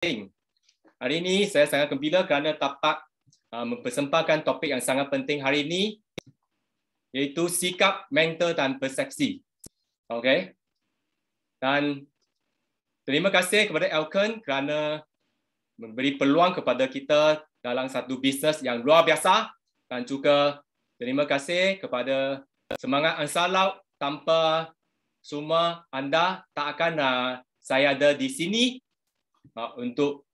Hari ini saya sangat gembira kerana dapat mempersembahkan topik yang sangat penting hari ini, iaitu sikap, mental dan persepsi. Okey. Dan terima kasih kepada Elkan kerana memberi peluang kepada kita dalam satu bisnes yang luar biasa, dan juga terima kasih kepada Semangat Ansar Laut. Tanpa semua anda tak akan saya ada di sini untuk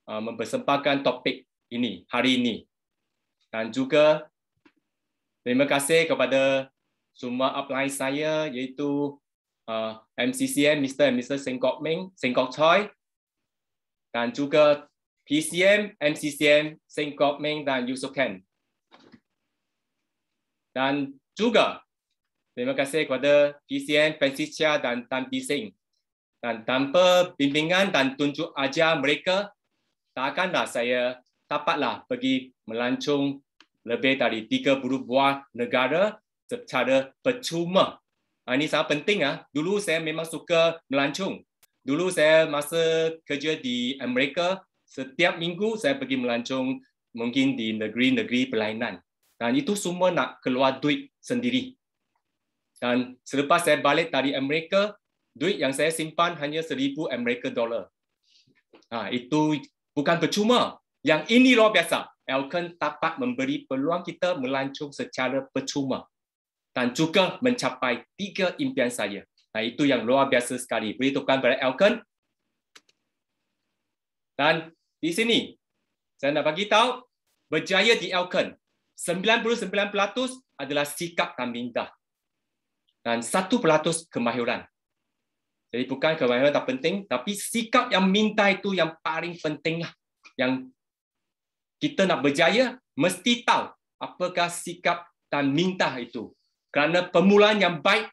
mempersembahkan topik ini hari ini. Dan juga terima kasih kepada semua upline saya, iaitu MCCM Mr. and Mrs. Seng Kok Meng, Seng Kok Choi, dan juga PCM, MCCM Seng Kok Meng dan Yusof Ken. Dan juga terima kasih kepada PCM Francis Chia dan Tan Pi Seng. Dan tanpa bimbingan dan tunjuk ajar mereka, takkanlah saya dapatlah pergi melancong lebih dari 30 buah negara secara percuma. Ini sangat penting. Dulu saya memang suka melancong. Dulu saya masa kerja di Amerika, setiap minggu saya pergi melancong mungkin di negeri-negeri berlainan. Dan itu semua nak keluar duit sendiri. Dan selepas saya balik dari Amerika, duit yang saya simpan hanya 1,000 Amerika dolar. Itu bukan percuma. Yang ini luar biasa. Elkan dapat memberi peluang kita melancong secara percuma dan juga mencapai 3 impian saya. Itu yang luar biasa sekali. Beritahukan kepada Elkan. Dan di sini saya nak bagi tahu berjaya di Elkan 99% adalah sikap dan minda. Dan 1% kemahiran. Jadi bukan kemahiran tak penting, tapi sikap yang minta itu yang paling penting. Yang kita nak berjaya, mesti tahu apakah sikap dan minta itu. Kerana permulaan yang baik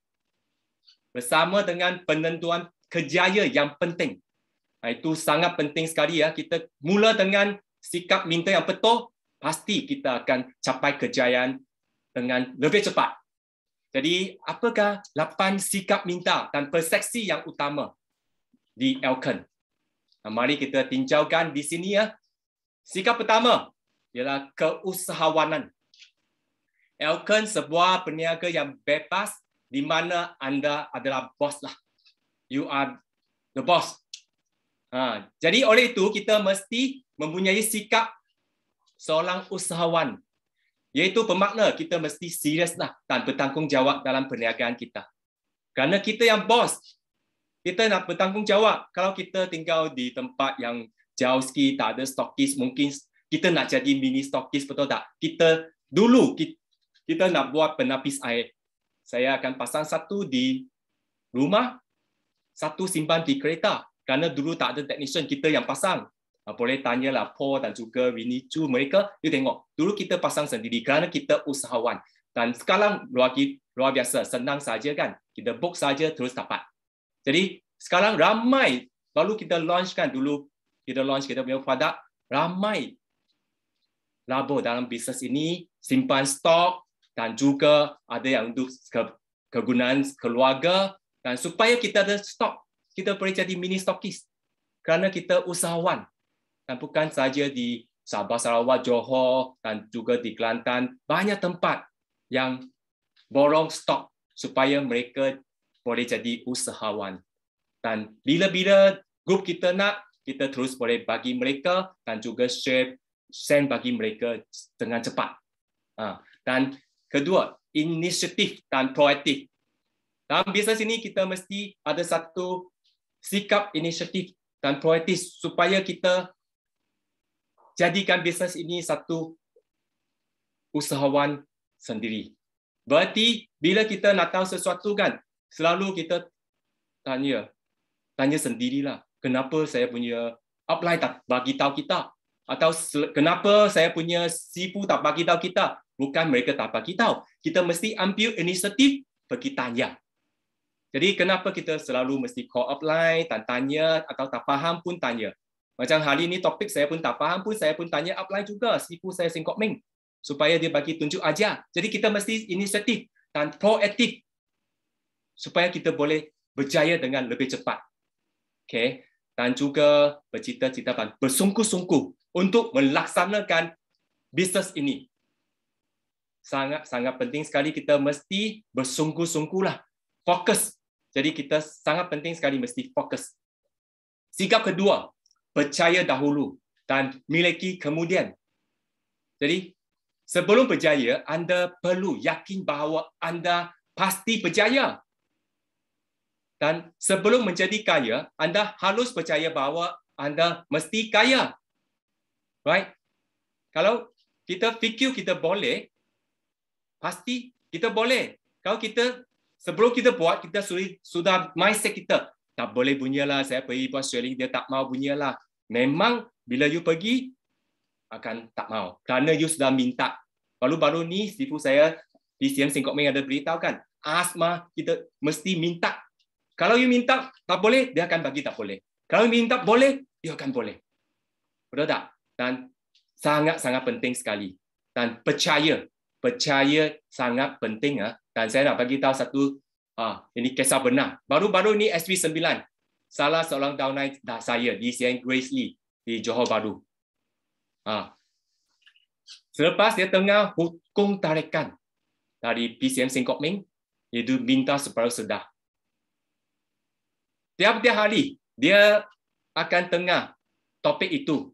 bersama dengan penentuan kejayaan yang penting. Itu sangat penting sekali. Kita mula dengan sikap minta yang betul, pasti kita akan capai kejayaan dengan lebih cepat. Jadi, apakah 8 sikap minta dan persepsi yang utama di Elkan? Mari kita tinjaukan di sini. Sikap pertama ialah keusahawanan. Elkan sebuah peniaga yang bebas di mana anda adalah bos lah. You are the boss. Jadi oleh itu kita mesti mempunyai sikap seorang usahawan. Iaitu bermakna kita mesti seriuslah dan bertanggungjawab dalam perniagaan kita. Kerana kita yang bos, kita nak bertanggungjawab. Kalau kita tinggal di tempat yang jauh sikit, tak ada stokis, mungkin kita nak jadi mini stokis, betul tak? Kita nak buat penapis air. Saya akan pasang satu di rumah, satu simpan di kereta. Kerana dulu tak ada technician, kita yang pasang. Boleh tanyalah Paul dan juga Winnie Chu mereka. You tengok, dulu kita pasang sendiri kerana kita usahawan. Dan sekarang luar biasa, senang saja kan. Kita book saja terus dapat. Jadi sekarang ramai, lalu kita launch kan, dulu kita launch kita punya produk, ramai laba dalam bisnes ini, simpan stok dan juga ada yang untuk kegunaan keluarga. Dan supaya kita ada stok, kita boleh jadi mini stokis. Kerana kita usahawan. Dan bukan saja di Sabah, Sarawak, Johor dan juga di Kelantan, banyak tempat yang borong stok supaya mereka boleh jadi usahawan. Dan bila-bila grup kita nak, kita terus boleh bagi mereka dan juga send bagi mereka dengan cepat. Dan kedua, inisiatif dan proaktif. Dalam bisnes ini kita mesti ada satu sikap inisiatif dan proaktif supaya kita jadikan bisnes ini satu usahawan sendiri. Berarti bila kita nak tahu sesuatu kan, selalu kita tanya sendirilah. Kenapa saya punya upline tak bagi tahu kita? Atau kenapa saya punya sifu tak bagi tahu kita? Bukan mereka tak bagi tahu. Kita mesti ambil inisiatif pergi tanya. Jadi kenapa kita selalu mesti call upline dan tanya, atau tak faham pun tanya. Macam hari ini topik saya pun tak faham pun, saya pun tanya upline juga, sifu saya Seng Kok Meng, supaya dia bagi tunjuk ajar. Jadi kita mesti inisiatif dan proaktif supaya kita boleh berjaya dengan lebih cepat. Okay. dan juga bercita-cita dan bersungguh-sungguh untuk melaksanakan bisnes ini. Sangat-sangat penting sekali kita mesti bersungguh-sungguhlah, fokus. Jadi kita sangat penting sekali mesti fokus. Sikap kedua, percaya dahulu dan miliki kemudian. Jadi sebelum berjaya, anda perlu yakin bahawa anda pasti berjaya. Dan sebelum menjadi kaya, anda harus percaya bahawa anda mesti kaya. Right? Kalau kita fikir kita boleh, pasti kita boleh. Kalau kita, sebelum kita buat, kita sudah mindset kita, tak boleh bunyilah, saya pergi buat sharing, dia tak mau bunyilah. Memang bila you pergi, akan tak mau. Kerana you sudah minta. Baru-baru ni, sifu saya, PCM Singkok Meng ada beritahu kan, asma kita mesti minta. Kalau you minta tak boleh, dia akan bagi tak boleh. Kalau you minta boleh, dia akan boleh. Betul tak? Dan sangat-sangat penting sekali. Dan percaya sangat penting. Dan saya nak bagi tahu satu, ini kisah benar. Baru-baru ni SV9, salah seorang downline saya di CN Grace Lee di Johor Bahru. Selepas dia tengah hukum tarikan dari PCM Singkok Meng, iaitu minta separuh sedar. Tiap-tiap hari dia akan tengah topik itu.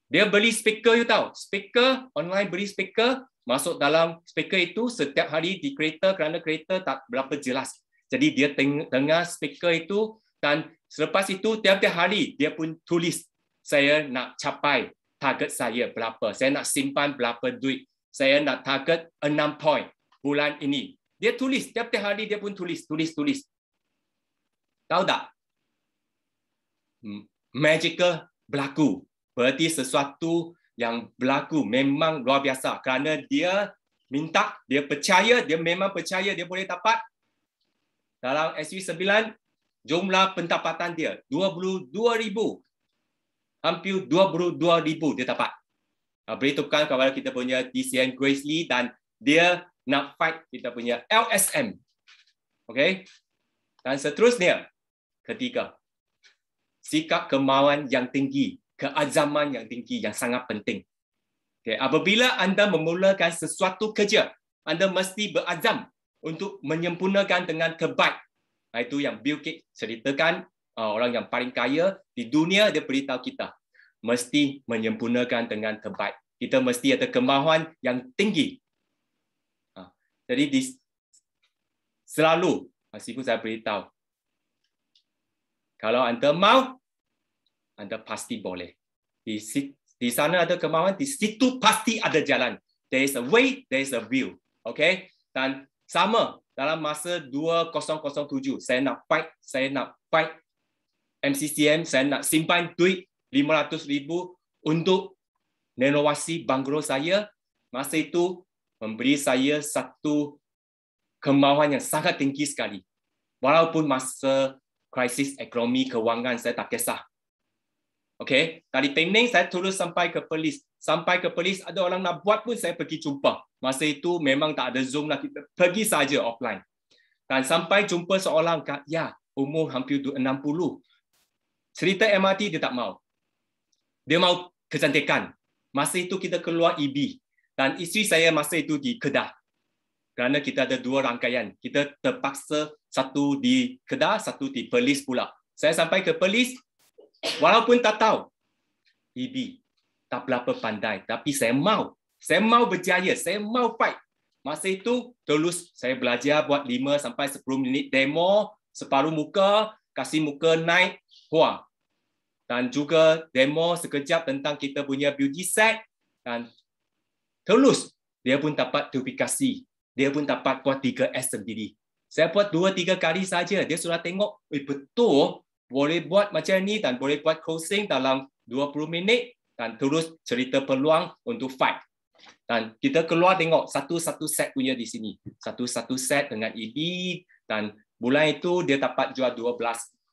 Dia beli speaker, you tahu, speaker online, beli speaker, masuk dalam speaker itu setiap hari di kereta kerana kereta tak berapa jelas. Jadi dia tengah speaker itu, dan selepas itu tiap-tiap hari dia pun tulis, saya nak capai target saya berapa, saya nak simpan berapa duit, saya nak target 6 poin bulan ini. Dia tulis, tiap-tiap hari dia pun tulis. Tahu tak? Magical berlaku. Berarti sesuatu yang berlaku memang luar biasa. Kerana dia minta, dia percaya, dia memang percaya dia boleh dapat. Dalam SV9, jumlah pendapatan dia 22,000. Hampir 22,000 dia dapat. Beritahukan kepada kita punya TCN Grace Lee, dan dia nak fight kita punya LSM. Okay? Dan seterusnya, ketiga, sikap kemauan yang tinggi, keazaman yang tinggi yang sangat penting. Okay. Apabila anda memulakan sesuatu kerja, anda mesti berazam untuk menyempurnakan dengan terbaik. Itu yang Bill Gates ceritakan, orang yang paling kaya di dunia, dia beritahu kita, mesti menyempurnakan dengan terbaik. Kita mesti ada kemahuan yang tinggi. Jadi selalu, Sifu saya beritahu, kalau anda mau, anda pasti boleh. Di sana ada kemauan, di situ pasti ada jalan. There is a way, there is a will. Okay? Dan sama dalam masa 2007, saya nak fight MCCM, saya nak simpan duit 500,000 untuk renovasi banglo saya. Masa itu memberi saya satu kemauan yang sangat tinggi sekali. Walaupun masa krisis ekonomi kewangan, saya tak kisah. Okay, dari Penang saya terus sampai ke Perlis. Sampai ke Perlis, ada orang nak buat pun saya pergi jumpa. Masa itu memang tak ada Zoom lah, kita pergi saja offline. Dan sampai jumpa seorang, ya, umur hampir 60. Cerita MRT dia tak mau. Dia mau kecantikan. Masa itu kita keluar EB. Dan isteri saya masa itu di Kedah. Kerana kita ada dua rangkaian. Kita terpaksa satu di Kedah, satu di Perlis pula. Saya sampai ke Perlis, walaupun tak tahu EB, tak berapa pandai, tapi saya mau berjaya, saya mau fight. Masa itu terus saya belajar buat 5 sampai 10 minit demo, separuh muka, kasih muka naik, dan juga demo sekejap tentang kita punya beauty set, dan terus dia pun dapat duplikasi, dia pun dapat buat 3S sendiri. Saya buat 2-3 kali saja, dia sudah tengok, betul, boleh buat macam ni dan boleh buat closing dalam 20 minit dan terus cerita peluang untuk fight. Dan kita keluar tengok satu-satu set punya di sini. Satu-satu set dengan EB, dan bulan itu dia dapat jual 12.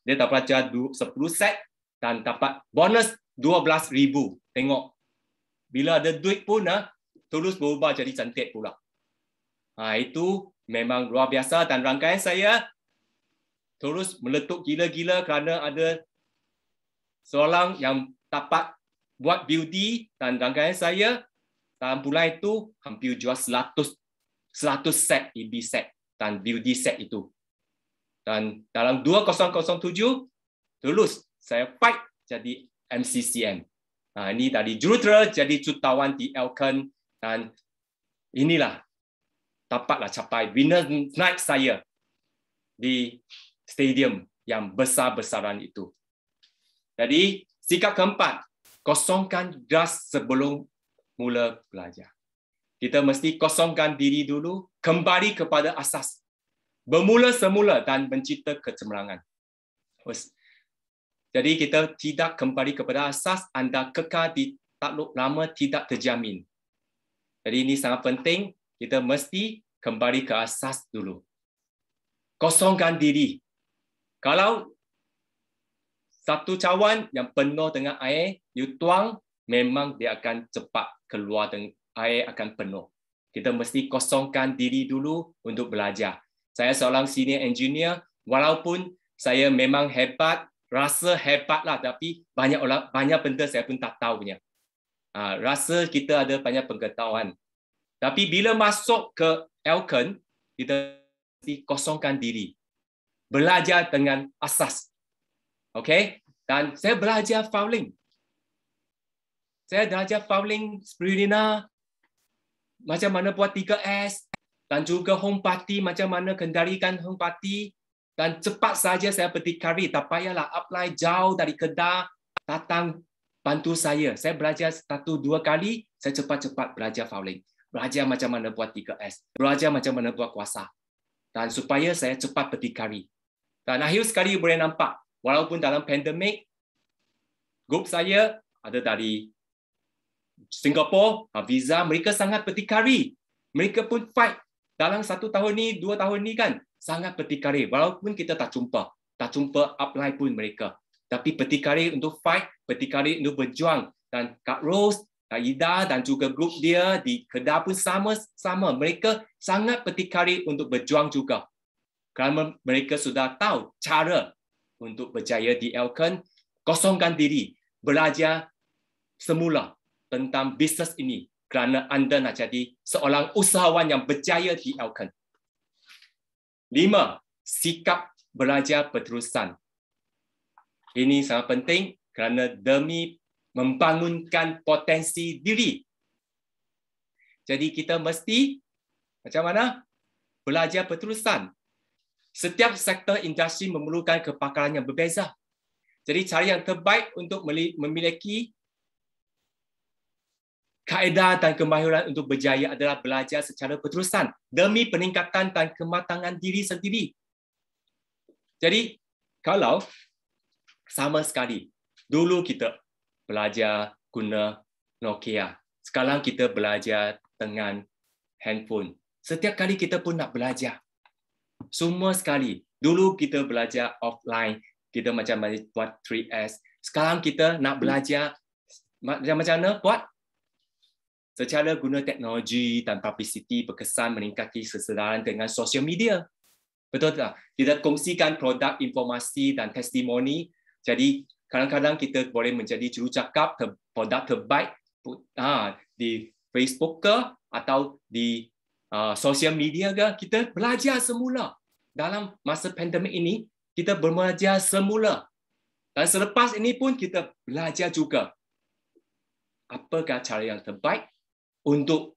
Dia dapat jual 10 set dan dapat bonus 12,000. Tengok. Bila ada duit pun terus berubah jadi cantik pula. Itu memang luar biasa, dan rangkaian saya terus meletup gila-gila kerana ada seorang yang dapat buat beauty dan rangkaian saya dalam bulan itu hampir jual 100 set EB set dan beauty set itu. Dan dalam 2007 lulus saya fight jadi MCCM. Ini dari jurutera jadi jutawan di Elkon dan inilah dapatlah capai winner night saya di stadium yang besar-besaran itu. Jadi sikap keempat, kosongkan gas sebelum mula belajar. Kita mesti kosongkan diri dulu, kembali kepada asas. Bermula semula dan mencipta kecemerlangan. Jadi kita tidak kembali kepada asas, anda kekal di takluk lama tidak terjamin. Jadi ini sangat penting, kita mesti kembali ke asas dulu. Kosongkan diri. Kalau satu cawan yang penuh dengan air, you tuang, memang dia akan cepat keluar dengan air akan penuh. Kita mesti kosongkan diri dulu untuk belajar. Saya seorang senior engineer, walaupun saya memang hebat, rasa hebatlah, tapi banyak benda saya pun tak tahu punya. Rasa kita ada banyak pengetahuan. Tapi bila masuk ke Elkon, kita mesti kosongkan diri. Belajar dengan asas. Okay? Dan saya belajar fouling. Saya belajar fouling spirulina, macam mana buat 3S, dan juga home party, macam mana kendalikan home party. Dan cepat saja saya berdikari, tak payahlah apply jauh dari Kedah, datang bantu saya. Saya belajar 1-2 kali, saya cepat-cepat belajar fouling. Belajar macam mana buat 3S, belajar macam mana buat kuasa. Dan supaya saya cepat berdikari. Dan akhir sekali boleh nampak, walaupun dalam pandemik, grup saya ada dari Singapura, visa, mereka sangat berdikari. Mereka pun fight. Dalam 1 tahun ni, 2 tahun ni kan, sangat berdikari. Walaupun kita tak jumpa apply pun mereka. Tapi berdikari untuk fight, berdikari untuk berjuang. Dan Kak Rose, Kak Ida dan juga grup dia di Kedah pun sama. Mereka sangat berdikari untuk berjuang juga. Kerana mereka sudah tahu cara untuk berjaya di Elkon. Kosongkan diri, belajar semula tentang bisnes ini. Kerana anda nak jadi seorang usahawan yang berjaya di Elkon. 5. Sikap belajar berterusan. Ini sangat penting kerana demi membangunkan potensi diri. Jadi kita mesti macam mana? Belajar berterusan. Setiap sektor industri memerlukan kepakaran yang berbeza. Jadi cara yang terbaik untuk memiliki kaedah dan kemahiran untuk berjaya adalah belajar secara berterusan demi peningkatan dan kematangan diri sendiri. Jadi, kalau sama sekali, dulu kita belajar guna Nokia, sekarang kita belajar dengan handphone. Setiap kali kita pun nak belajar. Semua sekali. Dulu kita belajar offline, kita macam mana buat 3S. Sekarang kita nak belajar macam mana buat secara guna teknologi dan publicity berkesan meningkati kesedaran dengan sosial media. Betul tak? Kita kongsikan produk, informasi dan testimoni. Jadi kadang-kadang kita boleh menjadi jurucakap produk terbaik di Facebook ke atau di sosial media ke. Kita belajar semula. Dalam masa pandemik ini, kita belajar semula. Dan selepas ini pun kita belajar juga. Apakah cara yang terbaik untuk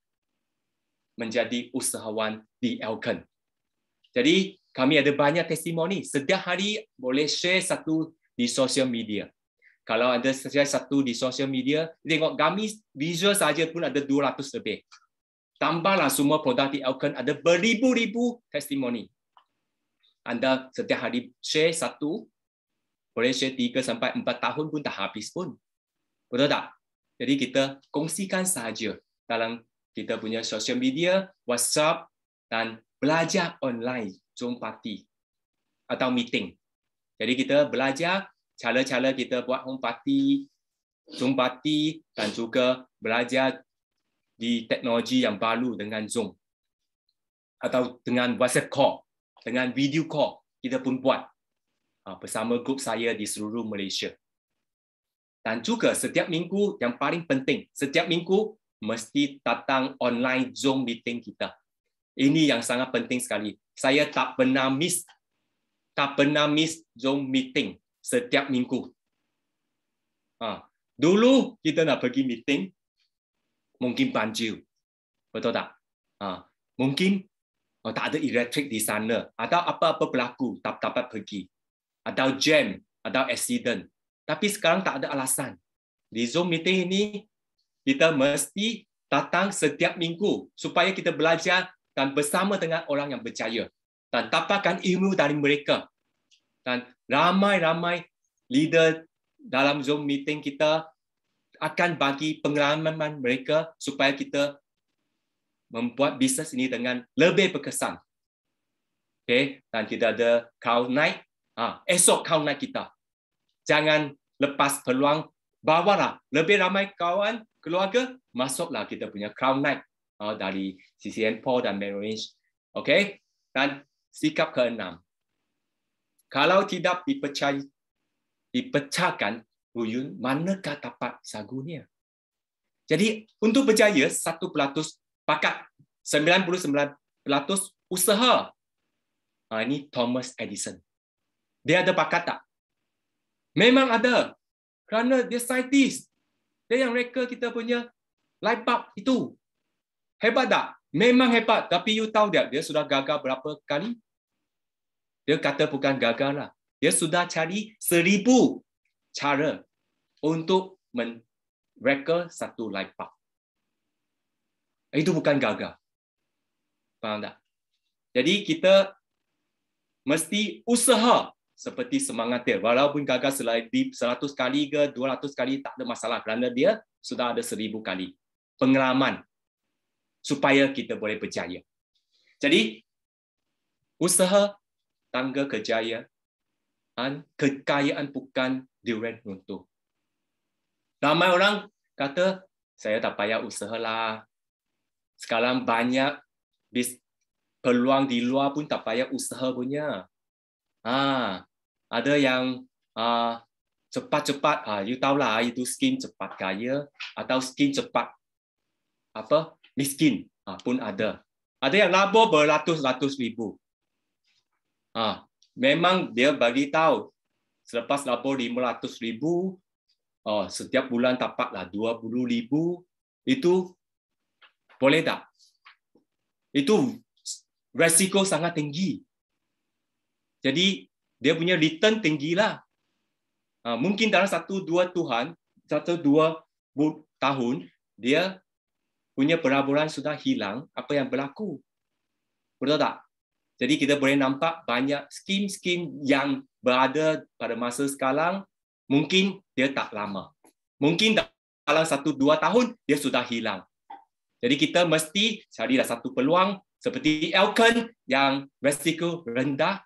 menjadi usahawan di Elkon. Jadi kami ada banyak testimoni. Setiap hari boleh share satu di sosial media. Kalau ada share satu di sosial media, tengok kami visual saja pun ada 200 lebih. Tambahlah semua produk di Elkon, ada beribu-ribu testimoni. Anda setiap hari share satu, boleh share 3-4 tahun pun tak habis pun. Betul tak? Jadi kita kongsikan saja dalam kita punya social media, WhatsApp dan belajar online, Zoom party atau meeting. Jadi kita belajar cara-cara kita buat home party, Zoom party dan juga belajar di teknologi yang baru dengan Zoom atau dengan WhatsApp call, dengan video call kita pun buat bersama grup saya di seluruh Malaysia. Dan juga setiap minggu yang paling penting, setiap minggu mesti datang online Zoom meeting kita. Ini yang sangat penting sekali. Saya tak pernah miss Zoom meeting setiap minggu. Dulu kita nak pergi meeting, mungkin banjir, betul tak? Mungkin tak ada elektrik di sana, atau apa-apa berlaku, tak dapat pergi, atau jam, atau accident. Tapi sekarang tak ada alasan. Di Zoom meeting ini, kita mesti datang setiap minggu supaya kita belajar dan bersama dengan orang yang berjaya dan dapatkan ilmu dari mereka. Dan ramai-ramai leader dalam Zoom meeting kita akan bagi pengalaman mereka supaya kita membuat bisnes ini dengan lebih berkesan. Okay? Dan kita ada crowd night. Esok crowd night kita. Jangan lepas peluang, bawalah lebih ramai kawan, keluarga, masuklah kita punya crowd night dari CCN Paul dan Merrill Lynch. Okay? Dan sikap ke-6. Kalau tidak dipecahkan, manakah dapat sagunya? Jadi untuk berjaya 1% bakat, 99% usaha. Ini Thomas Edison. Dia ada bakat tak? Memang ada. Kerana dia saintis. Dia yang reka kita punya light bulb itu. Hebat tak? Memang hebat. Tapi you tahu dia sudah gagal berapa kali? Dia kata bukan gagal lah. Dia sudah cari 1000 cara untuk mereka satu light bulb. Itu bukan gagal. Faham tak? Jadi kita mesti usaha seperti semangat dia. Walaupun gagal 100 kali ke 200 kali tak ada masalah kerana dia sudah ada 1000 kali pengalaman supaya kita boleh berjaya. Jadi usaha tangga kejayaan, kekayaan bukan durian runtuh. Ramai orang kata saya tak payah usahalah. Sekarang banyak peluang di luar pun tak payah usaha punya. Ada yang cepat-cepat, you tahulah itu skin cepat kaya atau skin cepat miskin pun ada. Ada yang labur beratus-ratus ribu. Memang dia bagi tahu selepas labur 500,000, setiap bulan dapatlah 20,000, itu boleh tak? Itu risiko sangat tinggi. Jadi dia punya return tinggilah. Mungkin dalam 1-2 tahun dia punya pelaburan sudah hilang, apa yang berlaku? Betul tak? Jadi kita boleh nampak banyak skim-skim yang berada pada masa sekarang, mungkin dia tak lama. Mungkin dalam 1-2 tahun dia sudah hilang. Jadi kita mesti carilah satu peluang seperti Elkan yang risiko rendah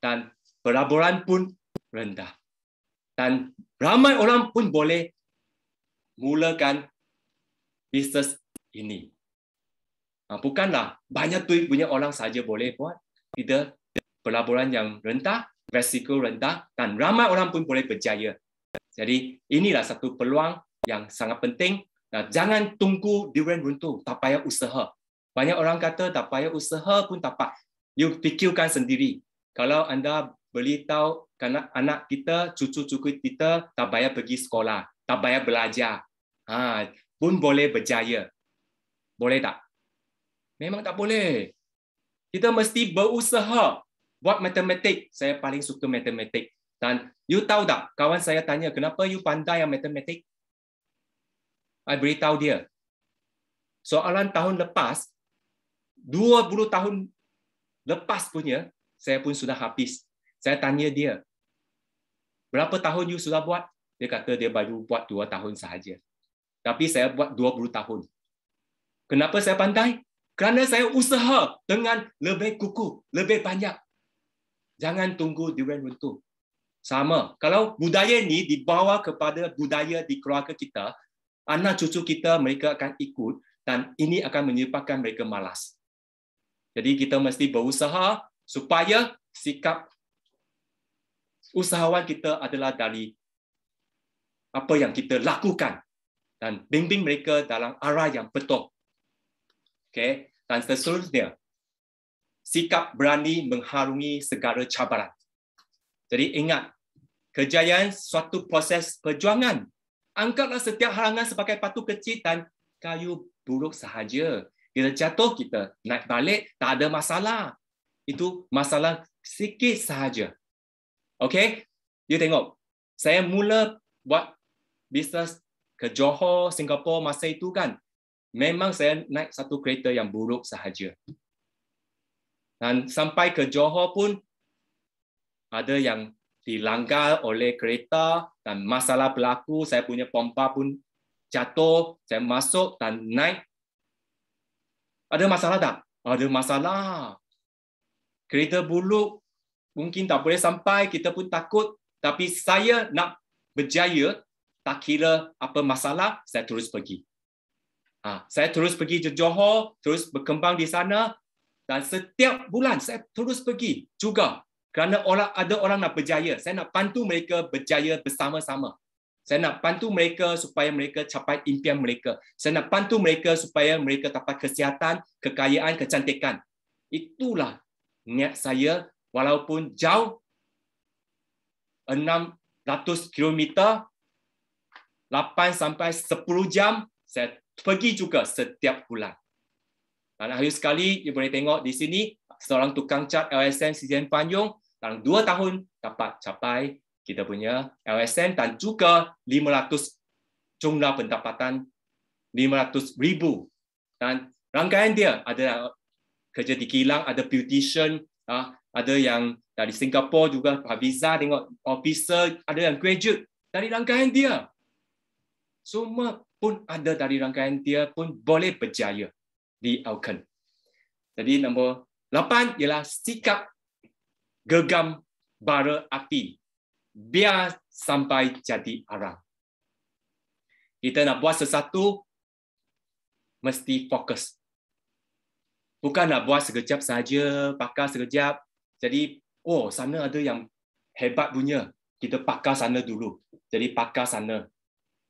dan pelaburan pun rendah. Dan ramai orang pun boleh mulakan bisnes ini. Bukanlah banyak duit punya orang saja boleh buat. Kita pelaburan yang rendah, risiko rendah, dan ramai orang pun boleh berjaya. Jadi inilah satu peluang yang sangat penting. Jangan tunggu durian runtuh, tak payah usaha. Banyak orang kata tak payah usaha pun tak apa. You fikirkan sendiri. Kalau anda beritahu anak kita, cucu-cucu kita tak payah pergi sekolah, tak payah belajar, pun boleh berjaya. Boleh tak? Memang tak boleh. Kita mesti berusaha. Buat matematik. Saya paling suka matematik. Dan you tahu tak, kawan saya tanya, kenapa you pandai yang matematik? Saya beritahu dia. Soalan tahun lepas, 20 tahun lepas punya, saya pun sudah habis. Saya tanya dia, berapa tahun you sudah buat? Dia kata dia baru buat 2 tahun sahaja. Tapi saya buat 20 tahun. Kenapa saya pandai? Kerana saya usaha dengan lebih kukuh, lebih banyak. Jangan tunggu durian runtuh. Sama. Kalau budaya ini dibawa kepada budaya di keluarga kita, anak cucu kita mereka akan ikut dan ini akan menyebabkan mereka malas. Jadi kita mesti berusaha supaya sikap usahawan kita adalah dari apa yang kita lakukan dan bimbing mereka dalam arah yang betul. Okay? Dan seterusnya, sikap berani mengharungi segala cabaran. Jadi ingat, kejayaan suatu proses perjuangan. Anggaplah setiap halangan sebagai batu kecil dan kayu buruk sahaja. Kita jatuh, kita naik balik, tak ada masalah. Itu masalah sikit sahaja. Okay? You tengok, saya mula buat bisnes ke Johor, Singapura masa itu kan, memang saya naik satu kereta yang buruk sahaja. Dan sampai ke Johor pun, ada yang dilanggar oleh kereta dan masalah berlaku, saya punya pompa pun jatuh, saya masuk dan naik. Ada masalah tak? Ada masalah. Kereta buruk, mungkin tak boleh sampai, kita pun takut. Tapi saya nak berjaya, tak kira apa masalah, saya terus pergi. Saya terus pergi ke Johor, terus berkembang di sana. Dan setiap bulan saya terus pergi juga. Kerana ada orang nak berjaya. Saya nak bantu mereka berjaya bersama-sama. Saya nak bantu mereka supaya mereka capai impian mereka. Saya nak bantu mereka supaya mereka dapat kesihatan, kekayaan, kecantikan. Itulah niat saya, walaupun jauh 600 km, 8 sampai 10 jam, saya pergi juga setiap bulan. Dan akhir sekali, you boleh tengok di sini, seorang tukang cat LSM Sdn Panjung, dalam 2 tahun dapat capai kita punya LSM dan juga 500 jumlah pendapatan 500,000. Dan rangkaian dia ada kerja di kilang, ada beautician, ada yang dari Singapura juga, visa, tengok officer, ada yang graduate dari rangkaian dia. Semua pun ada dari rangkaian dia pun boleh berjaya di Auckland. Jadi nombor 8 ialah sikap gegam bara api. Biar sampai jadi arang. Kita nak buat sesuatu, mesti fokus. Bukan nak buat sekejap saja, pakar sekejap. Jadi, sana ada yang hebat punya. Kita pakar sana dulu. Jadi pakar sana.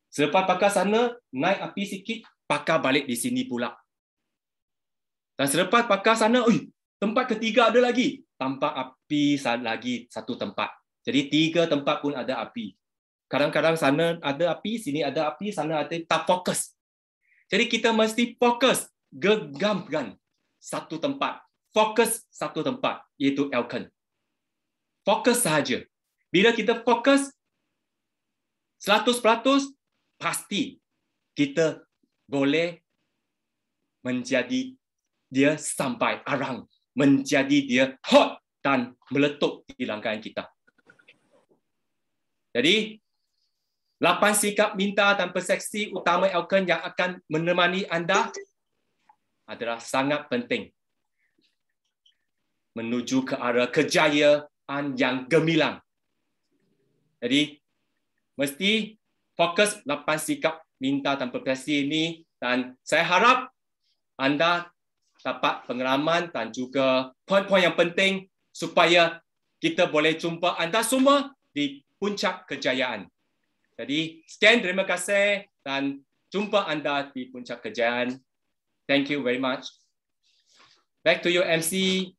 Selepas pakar sana, naik api sikit, pakar balik di sini pula. Dan selepas pakar sana, tempat ketiga ada lagi. Tampak api lagi satu tempat. Jadi 3 tempat pun ada api. Kadang-kadang sana ada api, sini ada api, sana ada, tak fokus. Jadi kita mesti fokus, gegamkan satu tempat. Fokus satu tempat, iaitu Auckland. Fokus sahaja. Bila kita fokus 100%, pasti kita boleh menjadi dia sampai arang. Menjadi dia hot dan meletup di rangkaian kita. Jadi, 8 sikap minta dan persepsi utama Auckland yang akan menemani anda adalah sangat penting menuju ke arah kejayaan yang gemilang. Jadi, mesti fokus 8 sikap minta dan persepsi ini, dan saya harap anda dapat pengalaman dan juga poin-poin yang penting supaya kita boleh jumpa anda semua di puncak kejayaan. Jadi, sekian, terima kasih dan jumpa anda di puncak kejayaan. Thank you very much. Back to you, MC.